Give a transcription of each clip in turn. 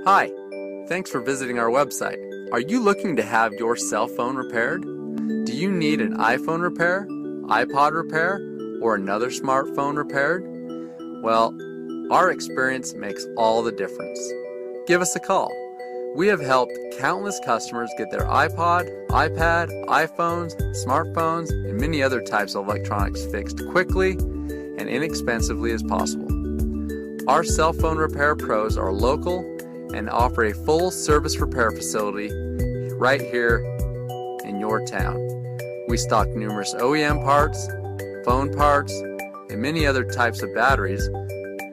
Hi, thanks for visiting our website. Are you looking to have your cell phone repaired? Do you need an iPhone repair, iPod repair, or another smartphone repaired? Well, our experience makes all the difference. Give us a call. We have helped countless customers get their iPod, iPad, iPhones, smartphones, and many other types of electronics fixed quickly and inexpensively as possible. Our cell phone repair pros are local and offer a full service repair facility right here in your town. We stock numerous OEM parts, phone parts, and many other types of batteries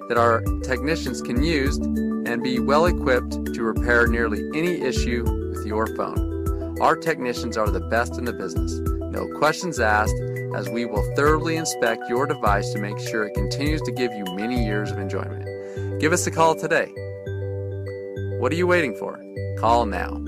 that our technicians can use and be well equipped to repair nearly any issue with your phone. Our technicians are the best in the business. No questions asked, as we will thoroughly inspect your device to make sure it continues to give you many years of enjoyment. Give us a call today. What are you waiting for? Call now.